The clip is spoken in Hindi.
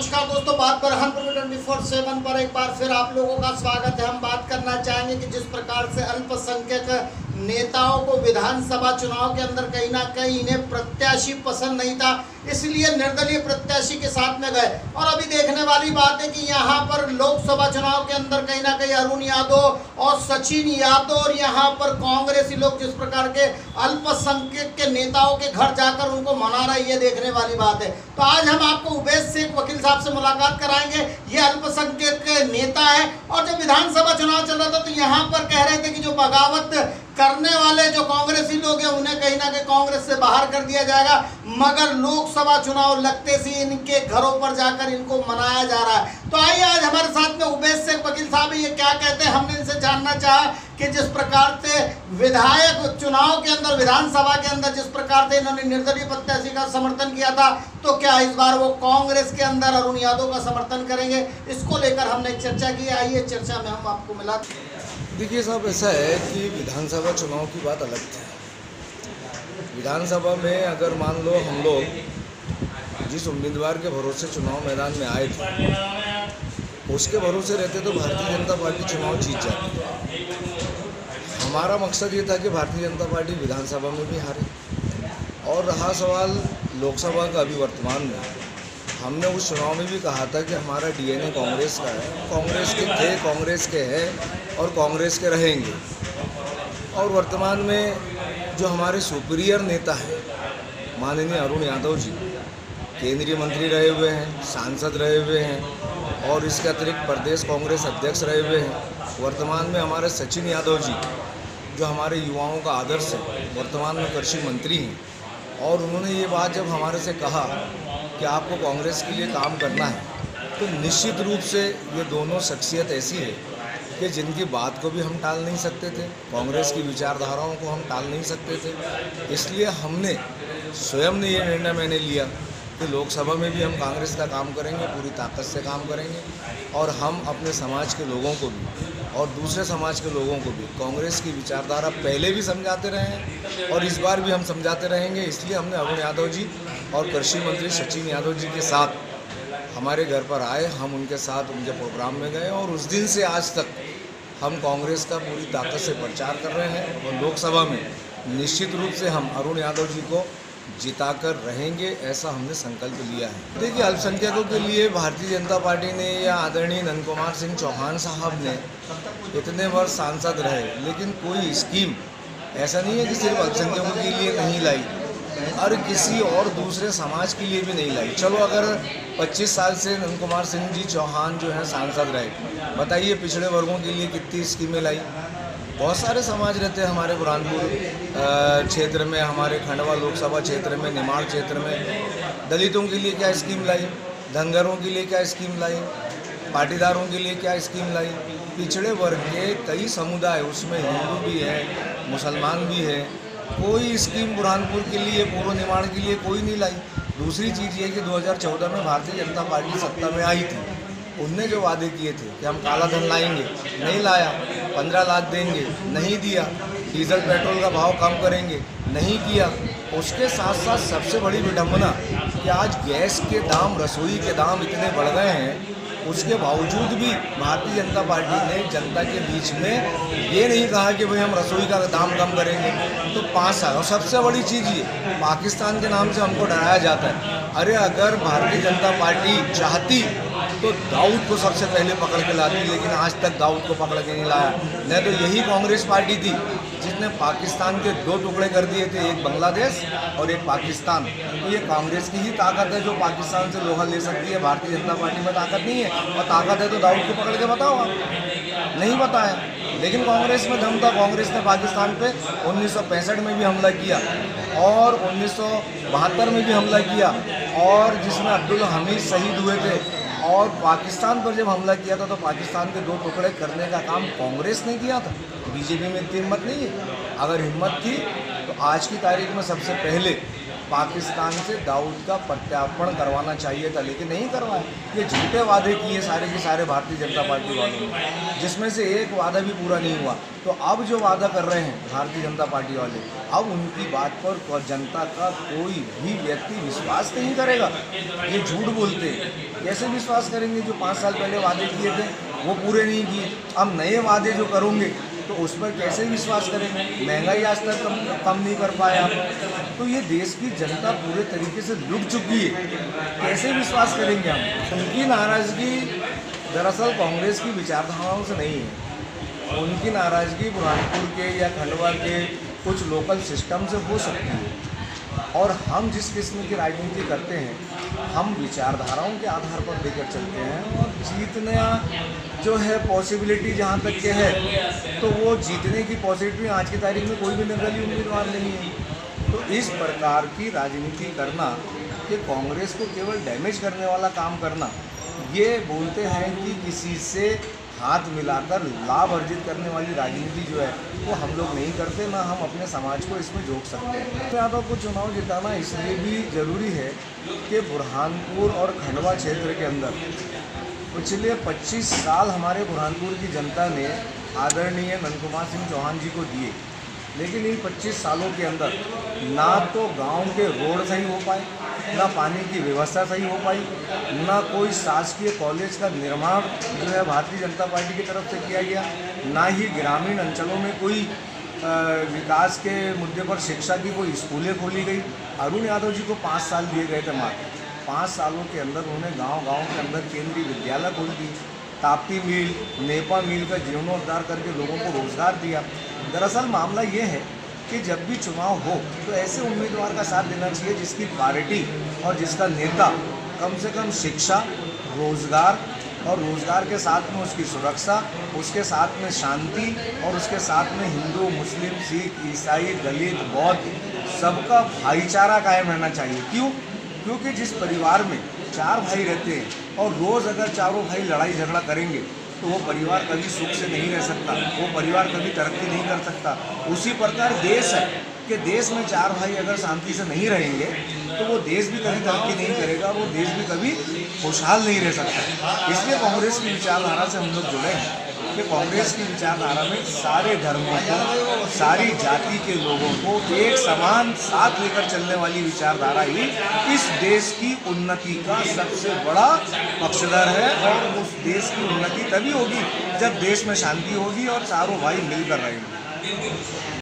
नमस्कार दोस्तों, बात पर 24/7 पर एक बार फिर आप लोगों का स्वागत है। हम बात करना चाहेंगे कि जिस प्रकार से अल्पसंख्यक नेताओं को विधानसभा चुनाव के अंदर कहीं ना कहीं इन्हें प्रत्याशी पसंद नहीं था, इसलिए निर्दलीय प्रत्याशी के साथ में गए। और अभी देखने वाली बात है कि यहाँ पर लोकसभा चुनाव के अंदर कहीं ना कहीं अरुण यादव और सचिन यादव और यहाँ पर कांग्रेसी लोग जिस प्रकार के अल्पसंख्यक के नेताओं के घर जाकर उनको मना रहे, ये देखने वाली बात है। तो आज हम आपको उबैस शेख वकील साहब से मुलाकात कराएंगे। ये अल्पसंख्यक नेता है और जब विधानसभा चुनाव चल रहा था तो यहाँ पर कह रहे थे कि जो बगावत करने वाले जो कांग्रेसी लोग हैं उन्हें कहीं ना कहीं कांग्रेस से बाहर कर दिया जाएगा, मगर लोकसभा चुनाव लगते से इनके घरों पर जाकर इनको मनाया जा रहा है। तो आइए आज हमारे साथ में उबैस शेख वकील साहब ये क्या कहते हैं, हमने इनसे जानना चाहा कि जिस प्रकार से विधायक चुनाव के अंदर विधानसभा के अंदर जिस प्रकार से इन्होंने निर्दलीय प्रत्याशी का समर्थन किया था, तो क्या इस बार वो कांग्रेस के अंदर अरुण यादव का समर्थन करेंगे, इसको लेकर हमने एक चर्चा की। आइए चर्चा में हम आपको मिला। देखिए साहब, ऐसा है कि विधानसभा चुनाव की बात अलग थी। विधानसभा में अगर मान लो हम लोग जिस उम्मीदवार के भरोसे चुनाव मैदान में आए थे उसके भरोसे रहते तो भारतीय जनता पार्टी चुनाव जीत जाती। हमारा मकसद ये था कि भारतीय जनता पार्टी विधानसभा में भी हारे। और रहा सवाल लोकसभा का, अभी वर्तमान में हमने उस चुनाव में भी कहा था कि हमारा डीएनए कांग्रेस का है, कांग्रेस के थे, कांग्रेस के हैं और कांग्रेस के रहेंगे। और वर्तमान में जो हमारे सुपीरियर नेता हैं माननीय अरुण यादव जी, केंद्रीय मंत्री रहे हुए हैं, सांसद रहे हुए हैं और इसके अतिरिक्त प्रदेश कांग्रेस अध्यक्ष रहे हुए हैं। वर्तमान में हमारे सचिन यादव जी जो हमारे युवाओं का आदर्श है, वर्तमान में कृषि मंत्री हैं। और उन्होंने ये बात जब हमारे से कहा कि आपको कांग्रेस के लिए काम करना है, तो निश्चित रूप से ये दोनों शख्सियत ऐसी है कि जिनकी बात को भी हम टाल नहीं सकते थे, कांग्रेस की विचारधाराओं को हम टाल नहीं सकते थे। इसलिए हमने स्वयं ने ये निर्णय मैंने लिया कि लोकसभा में भी हम कांग्रेस का काम करेंगे, पूरी ताकत से काम करेंगे। और हम अपने समाज के लोगों को भी और दूसरे समाज के लोगों को भी कांग्रेस की विचारधारा पहले भी समझाते रहे हैं और इस बार भी हम समझाते रहेंगे। इसलिए हमने अरुण यादव जी और कृषि मंत्री सचिन यादव जी के साथ हमारे घर पर आए, हम उनके साथ उनके प्रोग्राम में गए और उस दिन से आज तक हम कांग्रेस का पूरी ताकत से प्रचार कर रहे हैं। और लोकसभा में निश्चित रूप से हम अरुण यादव जी को जिताकर रहेंगे, ऐसा हमने संकल्प लिया है। देखिए, अल्पसंख्यकों के लिए भारतीय जनता पार्टी ने या आदरणीय नंद कुमार सिंह चौहान साहब ने इतने वर्ष सांसद रहे, लेकिन कोई स्कीम ऐसा नहीं है कि सिर्फ अल्पसंख्यकों के लिए नहीं लाई और किसी और दूसरे समाज के लिए भी नहीं लाई। चलो, अगर 25 साल से नंद कुमार सिंह जी चौहान जो हैं सांसद रहे, बताइए पिछड़े वर्गों के लिए कितनी स्कीमें लाई। बहुत सारे समाज रहते हैं हमारे बुरहानपुर क्षेत्र में, हमारे खंडवा लोकसभा क्षेत्र में, निमाड़ क्षेत्र में। दलितों के लिए क्या स्कीम लाई, धनगरों के लिए क्या स्कीम लाई, पाटीदारों के लिए क्या स्कीम लाई। पिछड़े वर्ग के कई समुदाय, उसमें हिंदू भी है, मुसलमान भी है, कोई स्कीम बुरहानपुर के लिए, पूर्व निमाड़ के लिए कोई नहीं लाई। दूसरी चीज़ ये कि 2014 में भारतीय जनता पार्टी सत्ता में आई थी, उनने जो वादे किए थे कि हम काला धन लाएंगे, नहीं लाया। 15 लाख देंगे, नहीं दिया। डीजल पेट्रोल का भाव कम करेंगे, नहीं किया। उसके साथ साथ सबसे बड़ी विडंबना कि आज गैस के दाम, रसोई के दाम इतने बढ़ गए हैं, उसके बावजूद भी भारतीय जनता पार्टी ने जनता के बीच में ये नहीं कहा कि भाई हम रसोई का दाम कम करेंगे। तो 5 साल, और सबसे बड़ी चीज़ ये, पाकिस्तान के नाम से हमको डराया जाता है। अरे अगर भारतीय जनता पार्टी चाहती तो दाऊद को सबसे पहले पकड़ के लाती, लेकिन आज तक दाऊद को पकड़ के नहीं लाया। नहीं तो यही कांग्रेस पार्टी थी जिसने पाकिस्तान के 2 टुकड़े कर दिए थे, एक बांग्लादेश और एक पाकिस्तान। तो ये कांग्रेस की ही ताकत है जो पाकिस्तान से लोहा ले सकती है, भारतीय जनता पार्टी में ताकत नहीं है। और ताकत है तो दाऊद को पकड़ के बताओ, नहीं बताया। लेकिन कांग्रेस में दम था, कांग्रेस ने पाकिस्तान पे 1965 में भी हमला किया और 1972 में भी हमला किया, और जिसमें अब्दुल हमीद शहीद हुए थे। और पाकिस्तान पर जब हमला किया था तो पाकिस्तान के 2 टुकड़े करने का काम कांग्रेस ने किया था। बीजेपी में इतनी हिम्मत नहीं है। अगर हिम्मत थी तो आज की तारीख में सबसे पहले पाकिस्तान से दाऊद का प्रत्यार्पण करवाना चाहिए था, लेकिन नहीं करवाया। ये झूठे वादे किए सारे के सारे भारतीय जनता पार्टी वालों ने, जिसमें से एक वादा भी पूरा नहीं हुआ। तो अब जो वादा कर रहे हैं भारतीय जनता पार्टी वाले, अब उनकी बात पर जनता का कोई भी व्यक्ति विश्वास नहीं करेगा। ये झूठ बोलते हैं, कैसे विश्वास करेंगे? जो 5 साल पहले वादे किए थे वो पूरे नहीं किए, अब नए वादे जो करोगे तो उस पर कैसे विश्वास करेंगे? महंगाई आज तक कम नहीं कर पाया। तो ये देश की जनता पूरे तरीके से लुट चुकी है, कैसे विश्वास करेंगे हम? उनकी नाराज़गी दरअसल कांग्रेस की विचारधाराओं से नहीं है, उनकी नाराज़गी बुरहानपुर के या खंडवा के कुछ लोकल सिस्टम से हो सकती है। और हम जिस किस्म की राजनीति करते हैं, हम विचारधाराओं के आधार पर लेकर चलते हैं, और जीतना जो है पॉसिबिलिटी जहाँ तक के है, तो वो जीतने की पॉसिबिलिटी आज की तारीख में कोई भी निर्दलीय उम्मीदवार नहीं है। तो इस प्रकार की राजनीति करना कि कांग्रेस को केवल डैमेज करने वाला काम करना, ये बोलते हैं कि किसी से हाथ मिलाकर लाभ अर्जित करने वाली राजनीति जो है वो हम लोग नहीं करते, ना हम अपने समाज को इसमें जोड़ सकते हैं। तो यादव को चुनाव जिताना इसलिए भी ज़रूरी है कि बुरहानपुर और खंडवा क्षेत्र के अंदर पिछले 25 साल हमारे बुरहानपुर की जनता ने आदरणीय नंद कुमार सिंह चौहान जी को दिए, लेकिन इन 25 सालों के अंदर ना तो गांव के रोड सही हो पाए, ना पानी की व्यवस्था सही हो पाई, ना कोई शासकीय कॉलेज का निर्माण जो है भारतीय जनता पार्टी की तरफ से किया गया, ना ही ग्रामीण अंचलों में कोई विकास के मुद्दे पर शिक्षा की कोई स्कूलें खोली गई। अरुण यादव जी को 5 साल दिए गए थे, मात्र 5 सालों के अंदर उन्होंने गांव-गांव के अंदर केंद्रीय विद्यालय खोल दी, ताप्ती मिल, नेपा मिल का जीर्णोद्धार करके लोगों को रोजगार दिया। दरअसल मामला ये है कि जब भी चुनाव हो तो ऐसे उम्मीदवार का साथ देना चाहिए जिसकी पार्टी और जिसका नेता कम से कम शिक्षा, रोजगार और रोजगार के साथ में उसकी सुरक्षा, उसके साथ में शांति और उसके साथ में हिंदू, मुस्लिम, सिख, ईसाई, दलित, बौद्ध सबका भाईचारा कायम रहना चाहिए। क्यों? क्योंकि जिस परिवार में 4 भाई रहते हैं और रोज़ अगर चारों भाई लड़ाई झगड़ा करेंगे तो वो परिवार कभी सुख से नहीं रह सकता, वो परिवार कभी तरक्की नहीं कर सकता। उसी प्रकार देश है कि देश में 4 भाई अगर शांति से नहीं रहेंगे तो वो देश भी कभी तरक्की नहीं करेगा, वो देश भी कभी खुशहाल नहीं रह सकता। इसलिए कांग्रेस की विचारधारा से हम लोग जुड़े हैं कि कांग्रेस की विचारधारा में सारे धर्मों को, सारी जाति के लोगों को एक समान साथ लेकर चलने वाली विचारधारा ही इस देश की उन्नति का सबसे बड़ा पक्षधर है। और उस देश की उन्नति तभी होगी जब देश में शांति होगी और चारों भाई मिलकर रहेंगे।